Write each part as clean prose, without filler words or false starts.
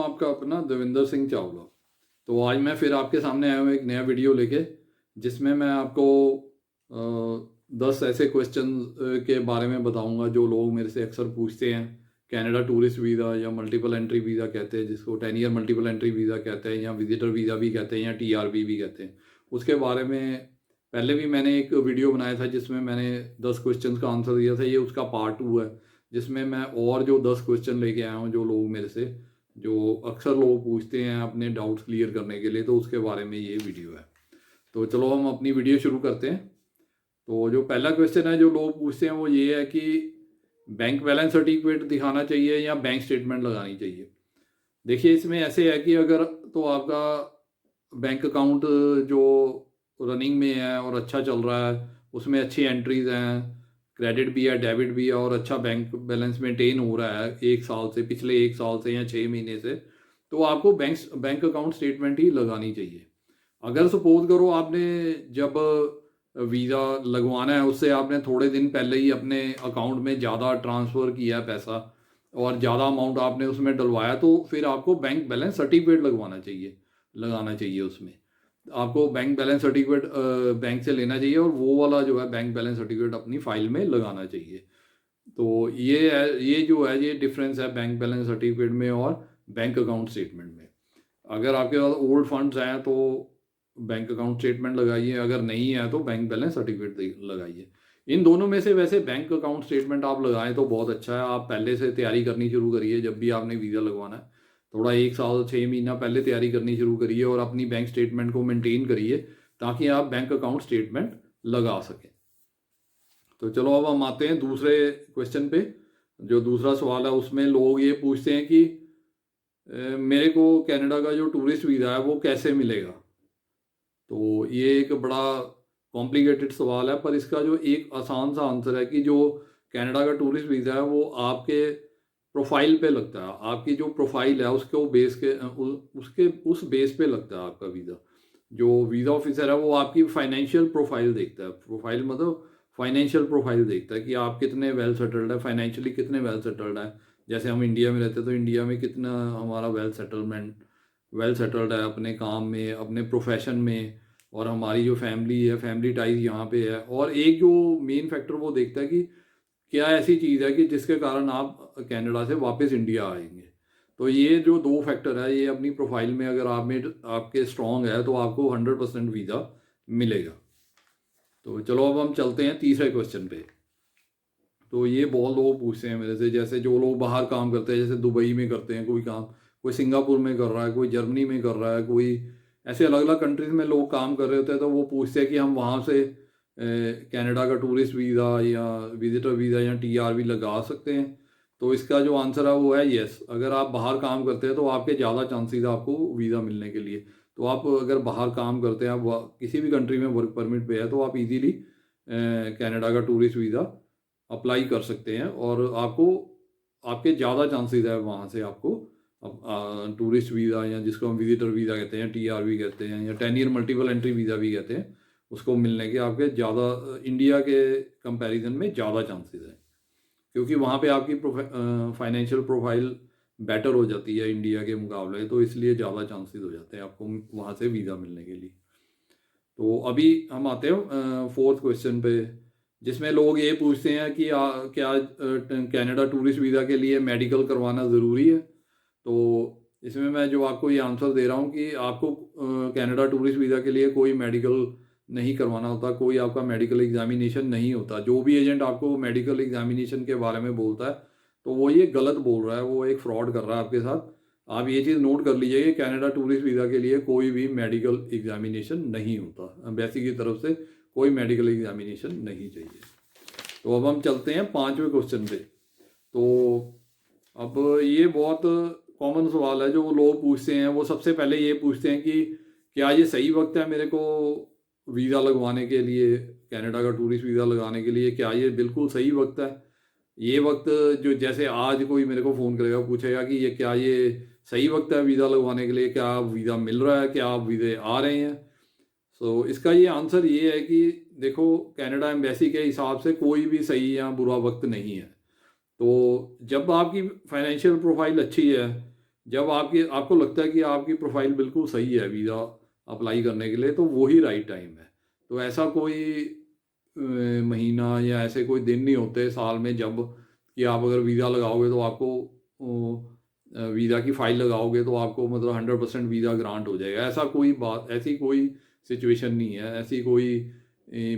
आपका अपना देविंदर सिंह चावला। तो आज मैं फिर आपके सामने आया हूँ एक नया वीडियो लेके, जिसमें मैं आपको 10 ऐसे क्वेश्चन के बारे में बताऊंगा जो लोग मेरे से अक्सर पूछते हैं। कनाडा टूरिस्ट वीज़ा या मल्टीपल एंट्री वीज़ा कहते हैं, जिसको 10 ईयर मल्टीपल एंट्री वीज़ा कहते हैं, या विजिटर वीज़ा भी कहते हैं, या TRV भी कहते हैं। उसके बारे में पहले भी मैंने एक वीडियो बनाया था जिसमें मैंने 10 क्वेश्चन का आंसर दिया था। ये उसका पार्ट 2 है, जिसमें मैं और जो 10 क्वेश्चन लेके आया हूँ जो लोग मेरे से, जो अक्सर लोग पूछते हैं अपने डाउट्स क्लियर करने के लिए, तो उसके बारे में ये वीडियो है। तो चलो हम अपनी वीडियो शुरू करते हैं। तो जो पहला क्वेश्चन है जो लोग पूछते हैं वो ये है कि बैंक बैलेंस सर्टिफिकेट दिखाना चाहिए या बैंक स्टेटमेंट लगानी चाहिए। देखिए, इसमें ऐसे है कि अगर तो आपका बैंक अकाउंट जो रनिंग में है और अच्छा चल रहा है, उसमें अच्छी एंट्रीज हैं, क्रेडिट भी है, डेबिट भी है, और अच्छा बैंक बैलेंस मेंटेन हो रहा है एक साल से, पिछले एक साल से या 6 महीने से, तो आपको बैंक अकाउंट स्टेटमेंट ही लगानी चाहिए। अगर सपोज करो आपने जब वीज़ा लगवाना है उससे आपने थोड़े दिन पहले ही अपने अकाउंट में ज़्यादा ट्रांसफ़र किया पैसा और ज़्यादा अमाउंट आपने उसमें डलवाया, तो फिर आपको बैंक बैलेंस सर्टिफिकेट लगाना चाहिए। उसमें आपको बैंक बैलेंस सर्टिफिकेट बैंक से लेना चाहिए, और वो वाला जो है बैंक बैलेंस सर्टिफिकेट अपनी फाइल में लगाना चाहिए। तो ये जो है, ये डिफरेंस है बैंक बैलेंस सर्टिफिकेट में और बैंक अकाउंट स्टेटमेंट में। अगर आपके पास ओल्ड फंड्स हैं तो बैंक अकाउंट स्टेटमेंट लगाइए, अगर नहीं है तो बैंक बैलेंस सर्टिफिकेट लगाइए। इन दोनों में से वैसे बैंक अकाउंट स्टेटमेंट आप लगाएं तो बहुत अच्छा है। आप पहले से तैयारी करनी शुरू करिए, जब भी आपने वीज़ा लगवाना है थोड़ा 1 साल 6 महीना पहले तैयारी करनी शुरू करिए, और अपनी बैंक स्टेटमेंट को मेंटेन करिए ताकि आप बैंक अकाउंट स्टेटमेंट लगा सकें। तो चलो अब हम आते हैं दूसरे क्वेश्चन पे। जो दूसरा सवाल है उसमें लोग ये पूछते हैं कि मेरे को कनाडा का जो टूरिस्ट वीज़ा है वो कैसे मिलेगा। तो ये एक बड़ा कॉम्प्लिकेटेड सवाल है, पर इसका जो एक आसान सा आंसर है कि जो कनाडा का टूरिस्ट वीज़ा है वो आपके प्रोफाइल पे लगता है। आपकी जो प्रोफाइल है उसके वो बेस के उसके उस बेस पे लगता है आपका वीज़ा। जो वीज़ा ऑफिसर है वो आपकी फाइनेंशियल प्रोफाइल देखता है। प्रोफाइल मतलब फाइनेंशियल प्रोफाइल देखता है कि आप कितने वेल सेटल्ड है, फाइनेंशियली कितने वेल सेटल्ड है। जैसे हम इंडिया में रहते हैं तो इंडिया में कितना हमारा वेल सेटल्ड है अपने काम में, अपने प्रोफेशन में, और हमारी जो फैमिली है, फैमिली टाइज यहाँ पे है। और एक जो मेन फैक्टर वो देखता है कि क्या ऐसी चीज़ है कि जिसके कारण आप कनाडा से वापस इंडिया आएंगे। तो ये जो 2 फैक्टर है, ये अपनी प्रोफाइल में अगर आप में आपके स्ट्रॉन्ग है तो आपको 100% वीज़ा मिलेगा। तो चलो अब हम चलते हैं तीसरे क्वेश्चन पे। तो ये बहुत लोग पूछते हैं मेरे से, जैसे जो लोग बाहर काम करते हैं, जैसे दुबई में करते हैं कोई काम, कोई सिंगापुर में कर रहा है, कोई जर्मनी में कर रहा है, कोई ऐसे अलग अलग कंट्रीज में लोग काम कर रहे होते हैं। तो वो पूछते हैं कि हम वहाँ से कनाडा का टूरिस्ट वीज़ा या विजिटर वीज़ा या TRV लगा सकते हैं। तो इसका जो आंसर है वो है येस। अगर आप बाहर काम करते हैं तो आपके ज़्यादा चांसेस आपको वीज़ा मिलने के लिए। तो आप अगर बाहर काम करते हैं, आप किसी भी कंट्री में वर्क परमिट पे है, तो आप इजीली कनाडा का टूरिस्ट वीज़ा अप्लाई कर सकते हैं, और आपको आपके ज़्यादा चांसेस है वहाँ से आपको टूरिस्ट वीज़ा, या जिसको हम विजिटर वीज़ा कहते हैं, TRV कहते हैं, या 10 ईयर मल्टीपल एंट्री वीज़ा भी कहते हैं, उसको मिलने के आपके ज़्यादा इंडिया के कंपैरिजन में ज़्यादा चांसेस हैं, क्योंकि वहाँ पे आपकी फाइनेंशियल प्रोफाइल बेटर हो जाती है इंडिया के मुकाबले। तो इसलिए ज़्यादा चांसेस हो जाते हैं आपको वहाँ से वीज़ा मिलने के लिए। तो अभी हम आते हैं 4th क्वेश्चन पे, जिसमें लोग ये पूछते हैं कि क्या कनाडा टूरिस्ट वीज़ा के लिए मेडिकल करवाना ज़रूरी है। तो इसमें मैं जो आपको ये आंसर दे रहा हूँ कि आपको कनाडा टूरिस्ट वीज़ा के लिए कोई मेडिकल नहीं करवाना होता, कोई आपका मेडिकल एग्जामिनेशन नहीं होता। जो भी एजेंट आपको मेडिकल एग्जामिनेशन के बारे में बोलता है तो वो ये गलत बोल रहा है, वो एक फ्रॉड कर रहा है आपके साथ। आप ये चीज़ नोट कर लीजिए कि कनाडा टूरिस्ट वीज़ा के लिए कोई भी मेडिकल एग्जामिनेशन नहीं होता। एम्बेसी की तरफ से कोई मेडिकल एग्जामिनेशन नहीं चाहिए। तो अब हम चलते हैं 5वें क्वेश्चन पे। तो अब ये बहुत कॉमन सवाल है जो लोग पूछते हैं। वो सबसे पहले ये पूछते हैं कि क्या ये सही वक्त है मेरे को वीज़ा लगवाने के लिए, कनाडा का टूरिस्ट वीज़ा लगाने के लिए, क्या ये बिल्कुल सही वक्त है। ये वक्त जो, जैसे आज कोई मेरे को फ़ोन करेगा, पूछेगा कि ये क्या ये सही वक्त है वीज़ा लगवाने के लिए, क्या वीज़ा मिल रहा है, क्या आप वीज़े आ रहे हैं। सो इसका ये आंसर ये है कि देखो, कनाडा एम्बेसी के हिसाब से कोई भी सही या बुरा वक्त नहीं है। तो जब आपकी फाइनेंशियल प्रोफाइल अच्छी है, जब आपको लगता है कि आपकी प्रोफाइल बिल्कुल सही है वीज़ा अप्लाई करने के लिए, तो वही राइट टाइम है। तो ऐसा कोई महीना या ऐसे कोई दिन नहीं होते साल में जब कि आप अगर वीज़ा लगाओगे तो आपको वीज़ा की फ़ाइल लगाओगे तो आपको मतलब 100% वीज़ा ग्रांट हो जाएगा। ऐसी कोई सिचुएशन नहीं है, ऐसी कोई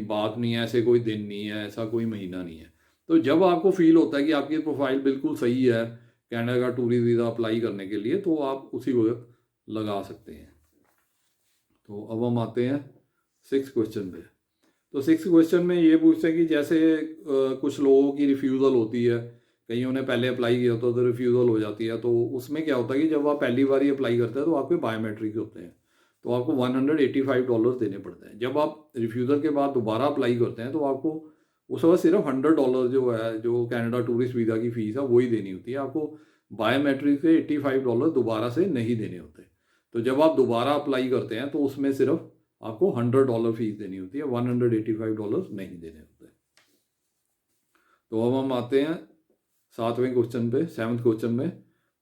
बात नहीं है, ऐसे कोई दिन नहीं है, ऐसा कोई महीना नहीं है। तो जब आपको फील होता है कि आपकी प्रोफाइल बिल्कुल सही है कनाडा का टूरिस्ट वीज़ा अप्लाई करने के लिए, तो आप उसी वक्त लगा सकते हैं। तो अब हम आते हैं 6th क्वेश्चन पे। तो 6th क्वेश्चन में ये पूछते हैं कि जैसे कुछ लोगों की रिफ्यूज़ल होती है, कईयों ने पहले अप्लाई किया होता तो रिफ्यूज़ल हो जाती है। तो उसमें क्या होता है कि जब आप पहली बार ही अप्लाई करते हैं तो आपके बायोमेट्रिक होते हैं, तो आपको $185 देने पड़ते हैं। जब आप रिफ्यूज़ल के बाद दोबारा अप्लाई करते हैं तो आपको उस वक्त सिर्फ $100 जो है, जो कनाडा टूरिस्ट वीज़ा की फ़ीस है वही देनी होती है। आपको बायोमेट्रिक से $85 दोबारा से नहीं देने होते। तो जब आप दोबारा अप्लाई करते हैं तो उसमें सिर्फ आपको $100 फीस देनी होती है, $185 नहीं देने होते। तो अब हम आते हैं 7वें क्वेश्चन पे, 7th क्वेश्चन में।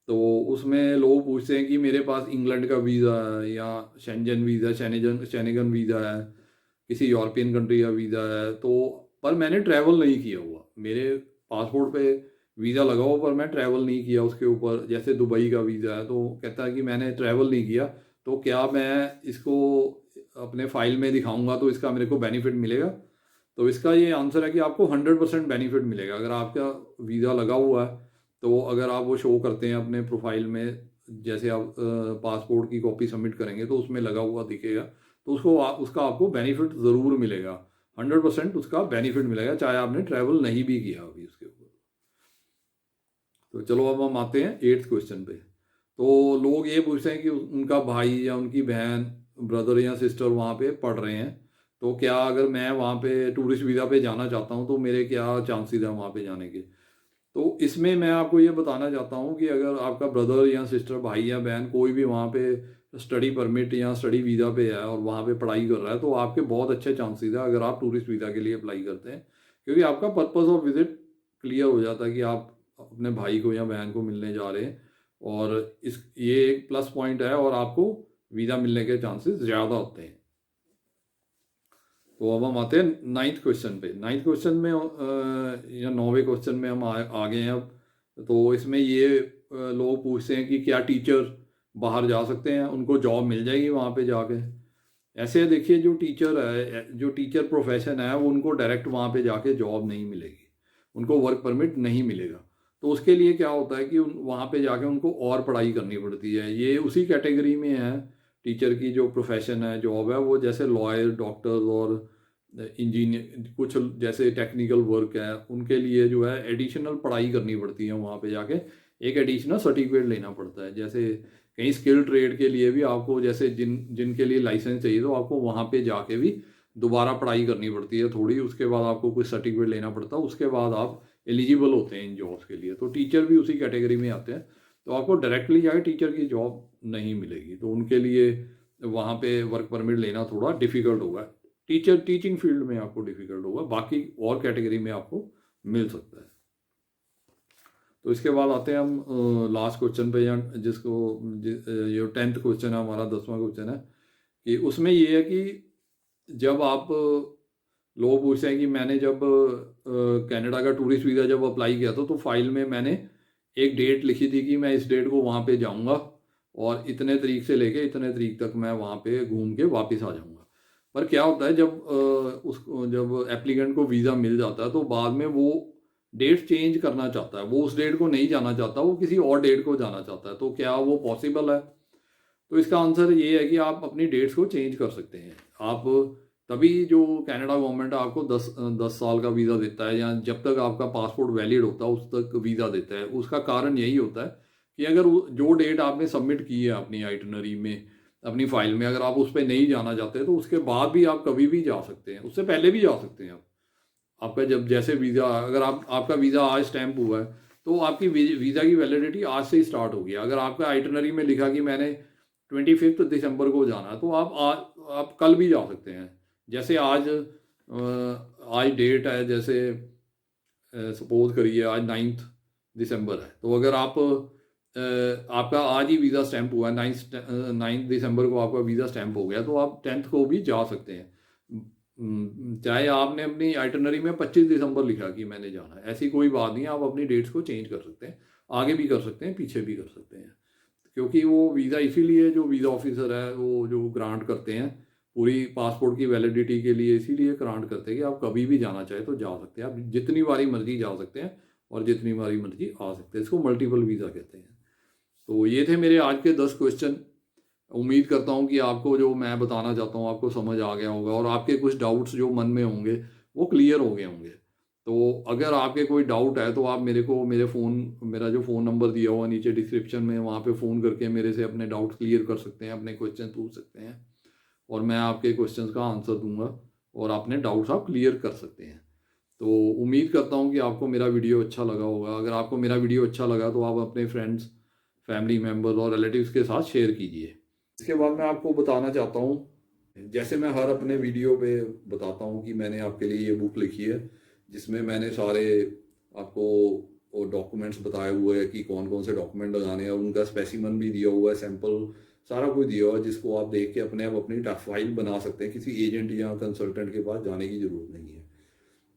तो उसमें लोग पूछते हैं कि मेरे पास इंग्लैंड का वीज़ा है या शेंजन वीज़ा, शेनेगन वीज़ा है, किसी यूरोपियन कंट्री का वीज़ा है, तो पर मैंने ट्रैवल नहीं किया हुआ, मेरे पासपोर्ट पे वीज़ा लगा हुआ पर मैं ट्रैवल नहीं किया उसके ऊपर। जैसे दुबई का वीज़ा है तो कहता है कि मैंने ट्रैवल नहीं किया, तो क्या मैं इसको अपने फाइल में दिखाऊंगा तो इसका मेरे को बेनिफिट मिलेगा? तो इसका ये आंसर है कि आपको 100% बेनिफिट मिलेगा। अगर आपका वीज़ा लगा हुआ है तो अगर आप वो शो करते हैं अपने प्रोफाइल में, जैसे आप पासपोर्ट की कॉपी सबमिट करेंगे तो उसमें लगा हुआ दिखेगा, तो उसका आपको बेनिफिट ज़रूर मिलेगा। 100% उसका बेनिफिट मिलेगा, चाहे आपने ट्रैवल नहीं भी किया अभी उसके ऊपर। तो चलो अब हम आते हैं 8th क्वेश्चन पे। तो लोग ये पूछते हैं कि उनका भाई या उनकी बहन, ब्रदर या सिस्टर वहाँ पे पढ़ रहे हैं, तो क्या अगर मैं वहाँ पे टूरिस्ट वीज़ा पे जाना चाहता हूँ तो मेरे क्या चांसेस हैं वहाँ पे जाने के? तो इसमें मैं आपको ये बताना चाहता हूँ कि अगर आपका ब्रदर या सिस्टर, भाई या बहन कोई भी वहाँ पे स्टडी परमिट या स्टडी वीज़ा पे है और वहाँ पे पढ़ाई कर रहा है, तो आपके बहुत अच्छे चांसेस है अगर आप टूरिस्ट वीज़ा के लिए अप्लाई करते हैं, क्योंकि आपका पर्पज़ ऑफ विजिट क्लियर हो जाता है कि आप अपने भाई को या बहन को मिलने जा रहे हैं, और ये एक प्लस पॉइंट है और आपको वीज़ा मिलने के चांसेस ज़्यादा होते हैं। तो अब हम आते हैं 9th क्वेश्चन पे। 9th क्वेश्चन में या 9वें क्वेश्चन में हम आ गए हैं अब। तो इसमें ये लोग पूछते हैं कि क्या टीचर बाहर जा सकते हैं, उनको जॉब मिल जाएगी वहाँ पे जाके? ऐसे देखिए, जो टीचर प्रोफेशन है वो उनको डायरेक्ट वहाँ पे जाके जॉब नहीं मिलेगी, उनको वर्क परमिट नहीं मिलेगा। तो उसके लिए क्या होता है कि वहाँ पे जाके उनको और पढ़ाई करनी पड़ती है। ये उसी कैटेगरी में है, टीचर की जो प्रोफेशन है, जॉब है, वो जैसे लॉयर, डॉक्टर्स और इंजीनियर, कुछ जैसे टेक्निकल वर्क है, उनके लिए जो है एडिशनल पढ़ाई करनी पड़ती है वहाँ पे जाके, एक एडिशनल सर्टिफिकेट लेना पड़ता है। जैसे कहीं स्किल ट्रेड के लिए भी आपको, जैसे जिनके लिए लाइसेंस चाहिए, तो आपको वहाँ पे जाके भी दोबारा पढ़ाई करनी पड़ती है थोड़ी, उसके बाद आपको कुछ सर्टिफिकेट लेना पड़ता है, उसके बाद आप एलिजिबल होते हैं इन जॉब्स के लिए। तो टीचर भी उसी कैटेगरी में आते हैं, तो आपको डायरेक्टली जाके टीचर की जॉब नहीं मिलेगी, तो उनके लिए वहाँ पे वर्क परमिट लेना थोड़ा डिफ़िकल्ट होगा। टीचिंग फील्ड में आपको डिफ़िकल्ट होगा, बाकी और कैटेगरी में आपको मिल सकता है। तो इसके बाद आते हैं हम लास्ट क्वेश्चन पे, या ये 10th क्वेश्चन है हमारा, 10वां क्वेश्चन है, कि उसमें ये है कि जब आप लोग पूछते हैं कि मैंने जब कनाडा का टूरिस्ट वीज़ा जब अप्लाई किया था तो फाइल में मैंने एक डेट लिखी थी कि मैं इस डेट को वहाँ पे जाऊँगा और इतने तारीख से लेके इतने तारीख तक मैं वहाँ पे घूम के वापस आ जाऊँगा। पर क्या होता है, जब एप्लीकेंट को वीज़ा मिल जाता है तो बाद में वो डेट चेंज करना चाहता है, वो उस डेट को नहीं जाना चाहता, वो किसी और डेट को जाना चाहता है, तो क्या वो पॉसिबल है? तो इसका आंसर ये है कि आप अपनी डेट्स को चेंज कर सकते हैं। आप तभी जो कनाडा गवर्नमेंट आपको 10 साल का वीज़ा देता है, या जब तक आपका पासपोर्ट वैलिड होता है उस तक वीज़ा देता है। उसका कारण यही होता है कि अगर जो डेट आपने सबमिट की है अपनी आइटनरी में, अपनी फाइल में, अगर आप उस पर नहीं जाना चाहते तो उसके बाद भी आप कभी भी जा सकते हैं, उससे पहले भी जा सकते हैं आप। आपका जब जैसे वीज़ा, अगर आपका वीज़ा आज स्टैंप हुआ है तो आपकी वीज़ा की वैलिडिटी आज से ही स्टार्ट होगी। अगर आपका आइटनरी में लिखा कि मैंने 25 दिसंबर को जाना है, तो आप कल भी जा सकते हैं। जैसे आज डेट है, जैसे सपोज करिए आज 9 दिसंबर है, तो अगर आप आपका आज ही वीज़ा स्टैंप हुआ है, 9 दिसंबर को आपका वीज़ा स्टैंप हो गया, तो आप 10th को भी जा सकते हैं। चाहे आपने अपनी आइटनरी में 25 दिसंबर लिखा कि मैंने जाना है, ऐसी कोई बात नहीं है। आप अपनी डेट्स को चेंज कर सकते हैं, आगे भी कर सकते हैं, पीछे भी कर सकते हैं, क्योंकि वो वीज़ा इसीलिए जो वीज़ा ऑफिसर है वो जो ग्रांट करते हैं पूरी पासपोर्ट की वैलिडिटी के लिए, इसीलिए ग्रांट करते हैं कि आप कभी भी जाना चाहे तो जा सकते हैं, आप जितनी बारी मर्जी जा सकते हैं और जितनी बारी मर्जी आ सकते हैं। इसको मल्टीपल वीज़ा कहते हैं। तो ये थे मेरे आज के 10 क्वेश्चन। उम्मीद करता हूँ कि आपको जो मैं बताना चाहता हूँ आपको समझ आ गया होगा, और आपके कुछ डाउट्स जो मन में होंगे वो क्लियर हो गए होंगे। तो अगर आपके कोई डाउट है तो आप मेरे को मेरा जो फ़ोन नंबर दिया हुआ नीचे डिस्क्रिप्शन में, वहाँ पे फ़ोन करके मेरे से अपने डाउट क्लियर कर सकते हैं, अपने क्वेश्चन पूछ सकते हैं, और मैं आपके क्वेश्चंस का आंसर दूंगा और अपने डाउट्स आप क्लियर कर सकते हैं। तो उम्मीद करता हूँ कि आपको मेरा वीडियो अच्छा लगा होगा। अगर आपको मेरा वीडियो अच्छा लगा तो आप अपने फ्रेंड्स, फैमिली मेम्बर्स और रिलेटिव्स के साथ शेयर कीजिए। इसके बाद मैं आपको बताना चाहता हूँ, जैसे मैं हर अपने वीडियो पे बताता हूँ कि मैंने आपके लिए ये बुक लिखी है, जिसमें मैंने सारे आपको डॉक्यूमेंट्स बताए हुए हैं कि कौन कौन से डॉक्यूमेंट लगाने हैं, उनका स्पेसिमन भी दिया हुआ है, सैंपल सारा कुछ दिया हुआ है, जिसको आप देख के अपने आप अपनी फाइल बना सकते हैं। किसी एजेंट या कंसल्टेंट के पास जाने की ज़रूरत नहीं है।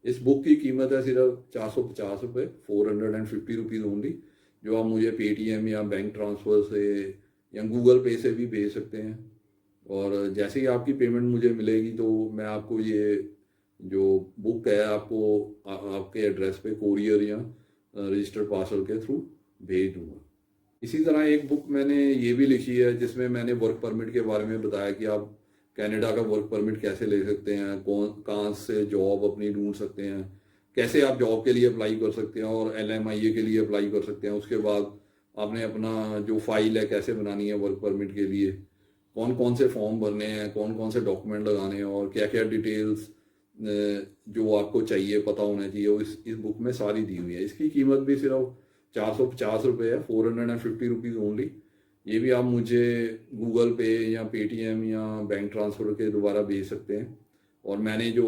इस बुक की कीमत है सिर्फ 450 रुपये, 450 रुपीज़ ओनली, जो आप मुझे पेटीएम या बैंक ट्रांसफ़र से या गूगल पे से भी भेज सकते हैं। और जैसे ही आपकी पेमेंट मुझे मिलेगी तो मैं आपको ये जो बुक है आपको आपके एड्रेस पे कोरियर या रजिस्टर्ड पार्सल के थ्रू भेज दूंगा। इसी तरह एक बुक मैंने ये भी लिखी है, जिसमें मैंने वर्क परमिट के बारे में बताया कि आप कनाडा का वर्क परमिट कैसे ले सकते हैं, कहाँ से जॉब अपनी ढूंढ सकते हैं, कैसे आप जॉब के लिए अप्लाई कर सकते हैं और LMIA के लिए अप्लाई कर सकते हैं। उसके बाद आपने अपना जो फाइल है कैसे बनानी है वर्क परमिट के लिए, कौन कौन से फॉर्म भरने हैं, कौन कौन से डॉक्यूमेंट लगाने हैं, और क्या क्या डिटेल्स जो आपको चाहिए पता होना चाहिए, वो इस बुक में सारी दी हुई है। इसकी कीमत भी सिर्फ 450 रुपये है, 450 रुपीज़ ओनली। ये भी आप मुझे गूगल पे या पेटीएम या बैंक ट्रांसफ़र के द्वारा भेज सकते हैं। और मैंने जो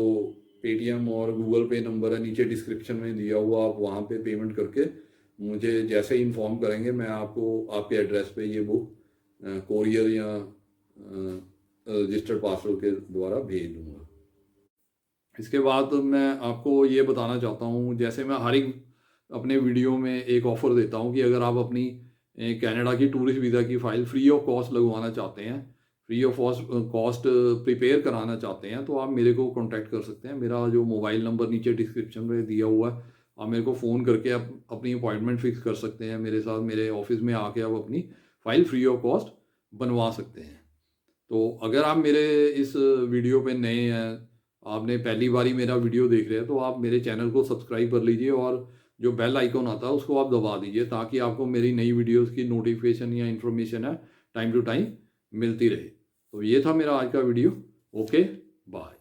पेटीएम और गूगल पे नंबर है नीचे डिस्क्रिप्शन में दिया हुआ, आप वहाँ पे पेमेंट करके मुझे जैसे ही इन्फॉर्म करेंगे, मैं आपको आपके एड्रेस पे ये बुक कोरियर या रजिस्टर्ड पार्सल के द्वारा भेज दूँगा। इसके बाद मैं आपको ये बताना चाहता हूँ, जैसे मैं हर एक अपने वीडियो में एक ऑफ़र देता हूँ कि अगर आप अपनी कनाडा की टूरिस्ट वीज़ा की फ़ाइल फ्री ऑफ कॉस्ट लगवाना चाहते हैं, फ्री ऑफ कॉस्ट प्रिपेयर कराना चाहते हैं, तो आप मेरे को कांटेक्ट कर सकते हैं। मेरा जो मोबाइल नंबर नीचे डिस्क्रिप्शन में दिया हुआ है, आप मेरे को फ़ोन करके आप अपनी अपॉइंटमेंट फ़िक्स कर सकते हैं मेरे साथ। मेरे ऑफिस में आके आप अपनी फ़ाइल फ्री ऑफ कॉस्ट बनवा सकते हैं। तो अगर आप मेरे इस वीडियो पे नए हैं, आपने पहली बार ही मेरा वीडियो देख रहे हैं, तो आप मेरे चैनल को सब्सक्राइब कर लीजिए और जो बेल आइकॉन आता है उसको आप दबा दीजिए, ताकि आपको मेरी नई वीडियोस की नोटिफिकेशन या इन्फॉर्मेशन है टाइम टू टाइम मिलती रहे। तो ये था मेरा आज का वीडियो। Okay, bye.